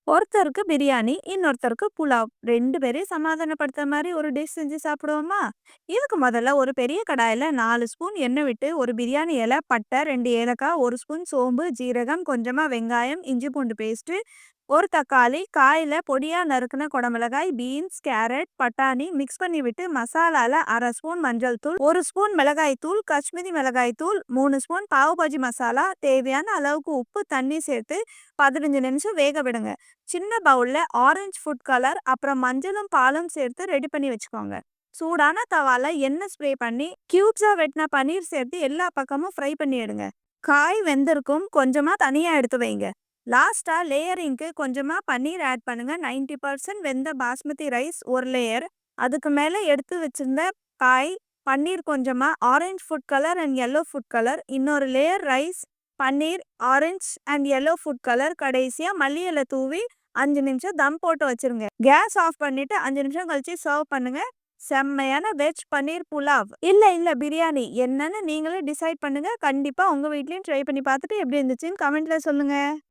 ஒருத்தருக்கு பிரியாணி, இன்னொருத்தருக்கு புலாவ். 2 பேரையும் சமாதானப்படுத்துற மாரி ஒரு டிஷ் செஞ்சு சாப்பிடுவோமா? இதுக்கு முதல்ல ஒரு பெரிய கடாயில 4 ஸ்பூன் எண்ணெய் விட்டு, ஒரு பிரியாணி இலை, பட்டை, 2 ஏலக்காய், 1 ஸ்பூன் சோம்பு, ஜீரகம், கொஞ்சமா வெங்காயம், இஞ்சி பூண்டு பேஸ்ட்டு, 1 தக்காளி, காயில பொடியா நறுக்குன குடமிளகாய், பீன்ஸ், கேரட், பட்டாணி மிக்ஸ் பண்ணி விட்டு மசாலால 1/2 ஸ்பூன் மஞ்சள் தூள், 1 ஸ்பூன் மிளகாய் தூள், காஷ்மீரி மிளகாய் தூள், 3 ஸ்பூன் பாவ் பாஜி மசாலா, தேவையான அளவுக்கு உப்பு, தண்ணி சேர்த்து 15 நிமிஷம் வேக விடுங்க. சின்ன பவுல்ல ஆரஞ்சு ஃபுட் கலர் அப்புறம் மஞ்சளும் பாலும் சேர்த்து ரெடி பண்ணி வச்சுக்கோங்க. சூடான தவால எண்ணெய் ஸ்ப்ரே பண்ணி கியூப்ஸா வெட்டின பன்னீர் சேர்த்து எல்லா பக்கமும் ஃப்ரை பண்ணி எடுங்க. காய் வெந்திருக்கும், கொஞ்சமா தனியா எடுத்து வைங்க. லாஸ்டா லேயரிங்க்கு கொஞ்சமா பன்னீர் ஆட் பண்ணுங்க. 90% வெந்த பாஸ்மதி ரைஸ் ஒரு லேயர், அதுக்கு மேல எடுத்து வச்சிருந்த காய், பன்னீர், கொஞ்சமா orange food colour and yellow food colour, இன்னொரு layer rice, paneer, orange and yellow food colour, கடைசியா மல்லி இலை தூவி 5 நிமிஷம் தம் போட்டு வச்சிருங்க. கேஸ் ஆஃப் பண்ணிட்டு 5 நிமிஷம் கழிச்சு சர்வ் பண்ணுங்க. செம்மையான வெஜ் பன்னீர் புலாவ் இல்ல பிரியாணி என்னன்னு நீங்களே டிசைட் பண்ணுங்க. கண்டிப்பா உங்க வீட்லயும் ட்ரை பண்ணி பார்த்துட்டு எப்படி இருந்துச்சுன்னு கமெண்ட்ல சொல்லுங்க.